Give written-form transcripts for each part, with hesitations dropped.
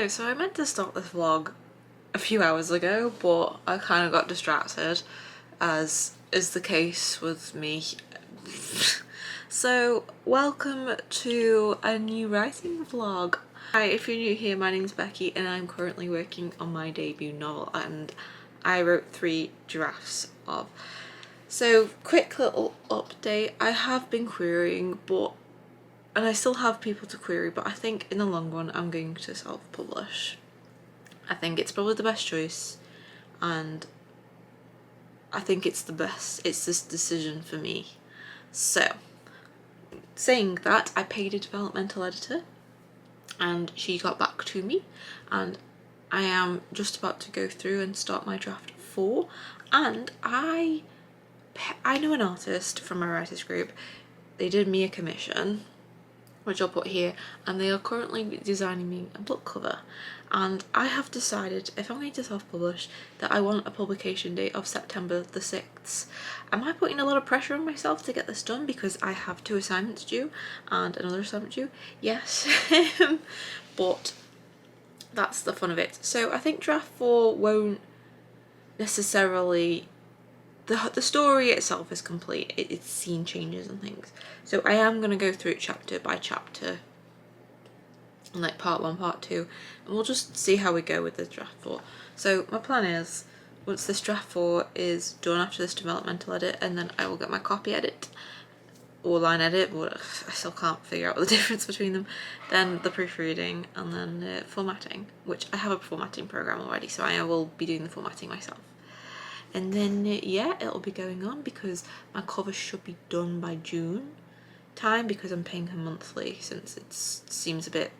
Hello, so I meant to start this vlog a few hours ago, but I kind of got distracted, as is the case with me. So welcome to a new writing vlog. Hi, if you're new here, my name's Becky and I'm currently working on my debut novel, and I wrote 3 drafts of. So quick little update, I have been querying, and I still have people to query, but I think in the long run I'm going to self-publish. I think it's probably the best choice, and I think it's this decision for me. So, saying that, I paid a developmental editor and she got back to me, and I am just about to go through and start my draft 4, and I know an artist from my writers group. They did me a commission, which I'll put here, and they are currently designing me a book cover, and I have decided, if I'm going to self-publish, that I want a publication date of September the 6th. Am I putting a lot of pressure on myself to get this done because I have 2 assignments due and another assignment due? Yes. But that's the fun of it. So I think draft 4 won't necessarily, the story itself is complete, it's scene changes and things, so I am going to go through it chapter by chapter, and like part 1, part 2, and we'll just see how we go with this draft 4. So my plan is, once this draft 4 is done after this developmental edit, and then I will get my copy edit or line edit, but I still can't figure out the difference between them, then the proofreading, and then formatting, which I have a formatting program already, so I will be doing the formatting myself. And then yeah, it'll be going on because my cover should be done by June time, because I'm paying her monthly since it seems a bit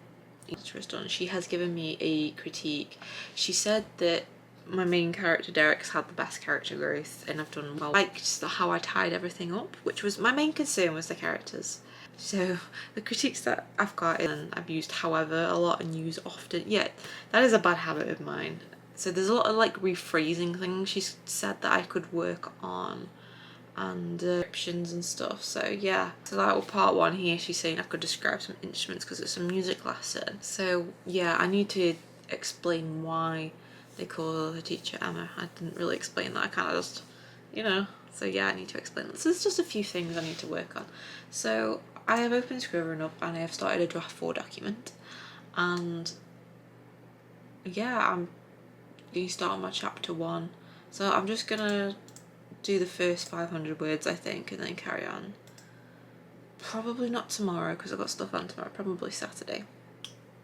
done. She has given me a critique. She said that my main character Derek's had the best character growth and I've done well. I liked how I tied everything up, which was my main concern, was the characters. So the critiques that I've got, and I've used however a lot and use often, yeah, that is a bad habit of mine. So there's a lot of like rephrasing things she said that I could work on, and descriptions and stuff. So yeah, so that was part 1 here. She's saying I could describe some instruments because it's a music lesson. So yeah, I need to explain why they call her teacher Emma. I didn't really explain that, I kind of just, you know. So yeah, I need to explain that. So there's just a few things I need to work on. So I have opened Scrivener up and I have started a draft 4 document, and yeah, I'm going to start on my chapter 1. So I'm just gonna do the first 500 words, I think, and then carry on. Probably not tomorrow because I've got stuff on tomorrow, probably Saturday.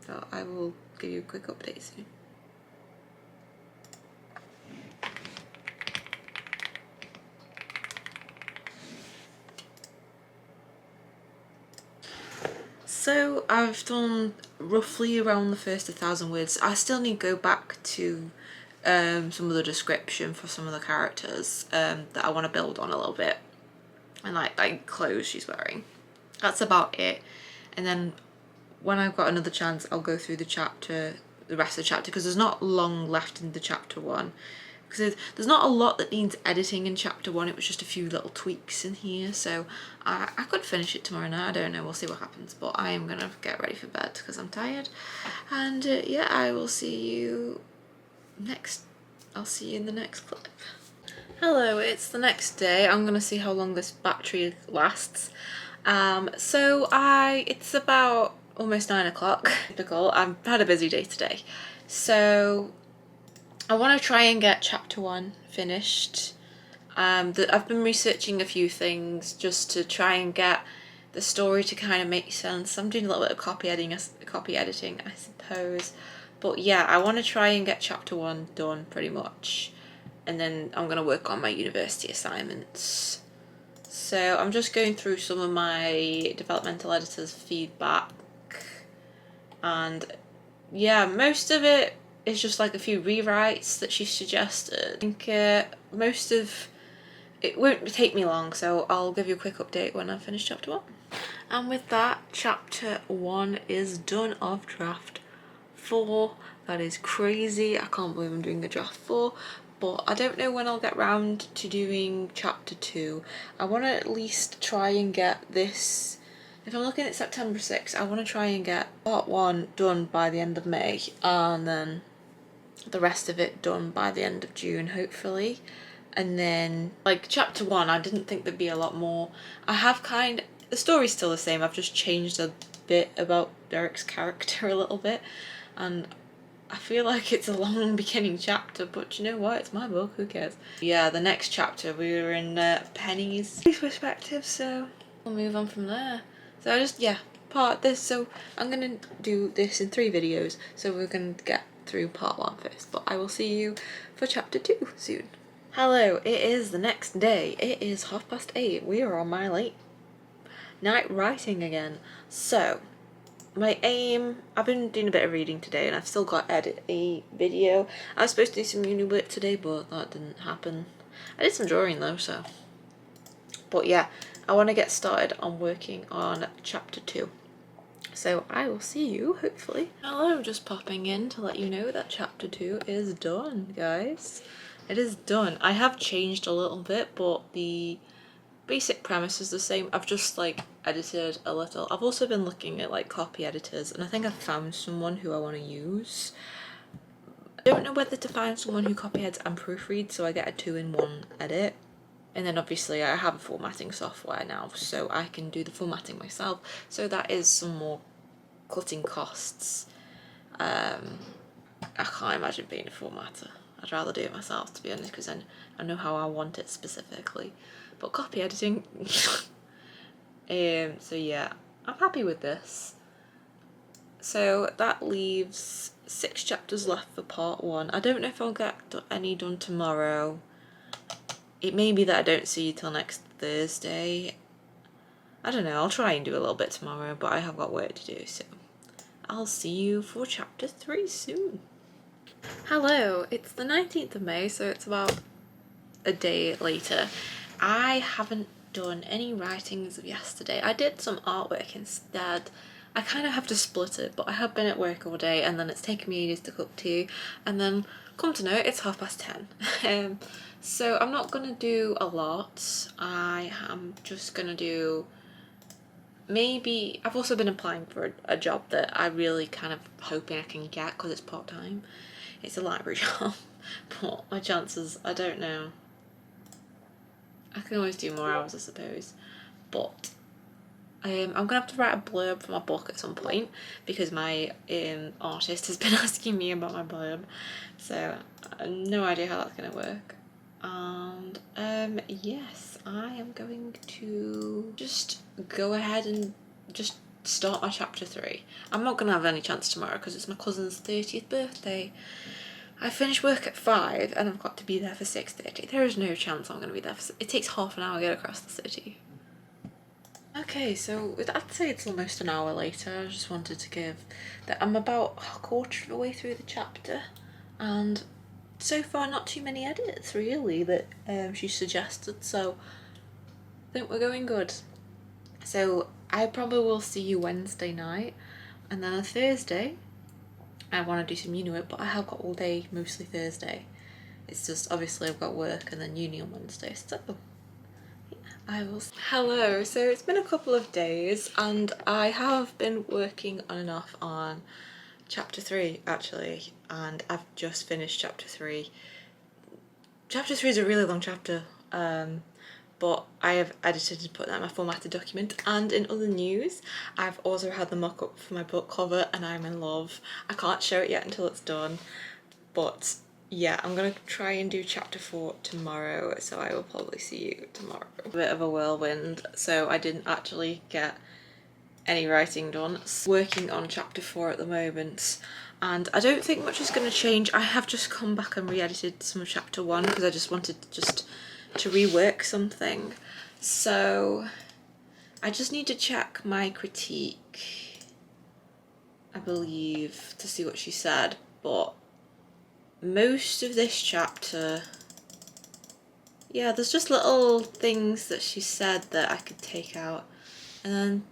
So I will give you a quick update soon. So I've done roughly around the first 1,000 words. I still need to go back to some of the description for some of the characters that I want to build on a little bit, and like clothes she's wearing. That's about it. And then when I've got another chance, I'll go through the rest of the chapter, because there's not long left in the chapter 1. Because there's not a lot that needs editing in chapter 1, it was just a few little tweaks in here, so I could finish it tomorrow night, I don't know, we'll see what happens, but I am gonna get ready for bed because I'm tired, and yeah, I will see you I'll see you in the next clip. Hello, it's the next day. I'm gonna see how long this battery lasts. So it's about almost 9 o'clock. Typical. I've had a busy day today, so I want to try and get chapter 1 finished. I've been researching a few things just to try and get the story to kind of make sense. I'm doing a little bit of copy editing, I suppose. But yeah, I want to try and get chapter 1 done pretty much, and then I'm going to work on my university assignments. So I'm just going through some of my developmental editor's feedback, and yeah, most of it is just like a few rewrites that she suggested. I think most of it won't take me long, so I'll give you a quick update when I've finished chapter 1. And with that, chapter 1 is done of draft 4. That is crazy. I can't believe I'm doing a draft 4, but I don't know when I'll get round to doing chapter 2. I want to at least try and get this if I'm looking at September 6th, I want to try and get part 1 done by the end of May, and then the rest of it done by the end of June, hopefully. And then, like, chapter 1, I didn't think there'd be a lot more. The story's still the same, I've just changed a bit about Derek's character a little bit, and I feel like it's a long beginning chapter, but you know what, it's my book, who cares. Yeah, the next chapter, we were in Penny's perspective, so we'll move on from there. So I just, yeah, so I'm gonna do this in 3 videos, so we're gonna get through part 1 first, but I will see you for chapter 2 soon. Hello, it is the next day. It is 8:30. We are on my late night writing again. So, my aim, I've been doing a bit of reading today and I've still got to edit a video. I was supposed to do some uni work today, but that didn't happen. I did some drawing though, so. But yeah, I want to get started on working on chapter 2. So I will see you, hopefully. Hello, just popping in to let you know that chapter 2 is done, guys. It is done. I have changed a little bit, but the basic premise is the same. I've just like edited a little. I've also been looking at like copy editors, and I think I've found someone who I want to use. I don't know whether to find someone who copy edits and proofreads, so I get a 2-in-1 edit. And then obviously I have a formatting software now, so I can do the formatting myself. So that is some more cutting costs. I can't imagine being a formatter. I'd rather do it myself, to be honest, because I know how I want it specifically. But copy editing, so yeah, I'm happy with this. So that leaves 6 chapters left for part 1. I don't know if I'll get any done tomorrow. It may be that I don't see you till next Thursday. I don't know, I'll try and do a little bit tomorrow, but I have got work to do, so I'll see you for chapter 3 soon. Hello, it's the 19th of May, so it's about a day later. I haven't done any writing as of yesterday. I did some artwork instead. I kind of have to split it, but I have been at work all day and then it's taken me ages to cook tea, and then come to know it, it's 10:30. So I'm not going to do a lot. I am just going to do maybe, I've also been applying for a job that I really kind of hoping I can get because it's part-time. It's a library job, but my chances, I don't know. I can always do more hours, I suppose, but I'm gonna have to write a blurb for my book at some point because my artist has been asking me about my blurb, so I have no idea how that's gonna work. And yes, I am going to just go ahead and just start my chapter 3. I'm not gonna have any chance tomorrow because it's my cousin's 30th birthday. I finish work at 5 and I've got to be there for 6:30. There is no chance I'm going to be there it takes half an hour to get across the city. Okay, so I'd say it's almost an hour later. I just wanted to give that I'm about a quarter of the way through the chapter, and so far not too many edits really that she suggested, so I think we're going good. So I probably will see you Wednesday night, and then on Thursday I want to do some uni work, but I have got all day, mostly Thursday. It's just obviously I've got work and then uni on Wednesday, so yeah, I will. Hello, so it's been a couple of days and I have been working on and off on chapter 3 actually, and I've just finished chapter 3. Chapter 3 is a really long chapter, but I have edited and put that in my formatted document. And in other news, I've also had the mock-up for my book cover and I'm in love. I can't show it yet until it's done, but yeah, I'm gonna try and do chapter 4 tomorrow, so I will probably see you tomorrow. A bit of a whirlwind, so I didn't actually get any writing done. Working on chapter 4 at the moment, and I don't think much is going to change. I have just come back and re-edited some of chapter 1 because I just wanted to rework something. So I just need to check my critique, I believe, to see what she said, but most of this chapter, yeah, there's just little things that she said that I could take out, and then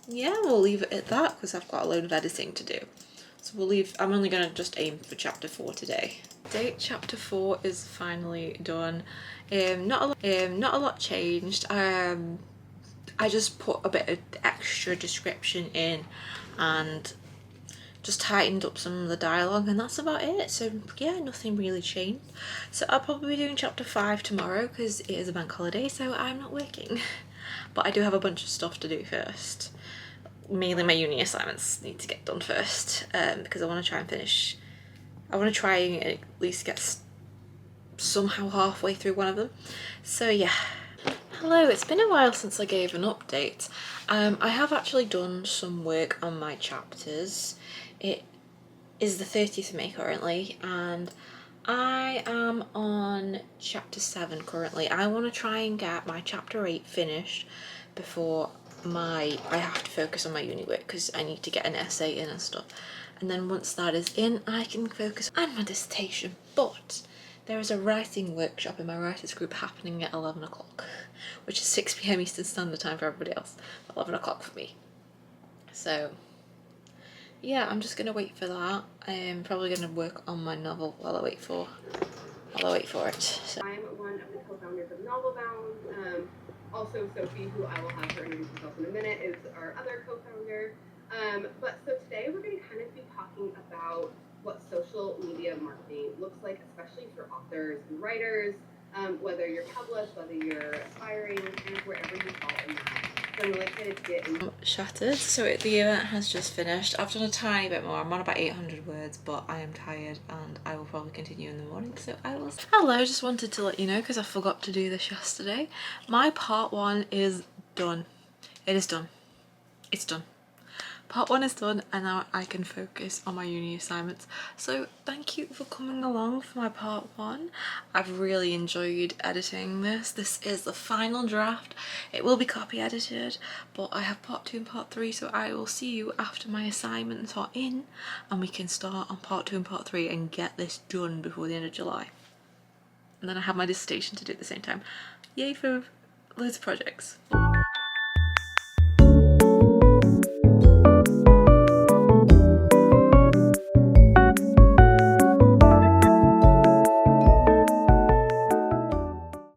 yeah, we'll leave it at that because I've got a load of editing to do. So we'll leave, I'm only going to just aim for chapter 4 today. Chapter 4 is finally done. Not a lot changed. I I just put a bit of extra description in and just tightened up some of the dialogue, and that's about it. So yeah, nothing really changed. So I'll probably be doing chapter 5 tomorrow because it is a bank holiday, so I'm not working. But I do have a bunch of stuff to do first. Mainly my uni assignments need to get done first, because I want to try and finish. I want to try and at least get somehow halfway through one of them. So yeah. Hello, it's been a while since I gave an update. I have actually done some work on my chapters. It is the 30th of May currently, and I am on chapter 7 currently. I want to try and get my chapter 8 finished before I have to focus on my uni work, because I need to get an essay in and stuff. And then once that is in, I can focus on my dissertation. But there is a writing workshop in my writers group happening at 11 o'clock, which is 6 PM Eastern Standard Time for everybody else, 11 o'clock for me. So yeah, I'm just gonna wait for that. I'm probably gonna work on my novel while I wait for it. So. I'm one of the co-founders of Novel Bound. Also Sophie, who I will have her introduce herself in a minute, is our other co-founder. But so today we're going to kind of be talking about what social media marketing looks like, especially for authors and writers, whether you're published, whether you're aspiring, and wherever you fall in that. So I'm really excited to get in. Shattered. So the event has just finished. I've done a tiny bit more. I'm on about 800 words, but I am tired and I will probably continue in the morning. So I will. Hello, just wanted to let you know because I forgot to do this yesterday. My part 1 is done. It is done. It's done. Part 1 is done, and now I can focus on my uni assignments. So thank you for coming along for my part 1. I've really enjoyed editing this. This is the final draft. It will be copy edited, but I have part 2 and part 3, so I will see you after my assignments are in and we can start on part 2 and part 3 and get this done before the end of July. And then I have my dissertation to do at the same time. Yay for loads of projects.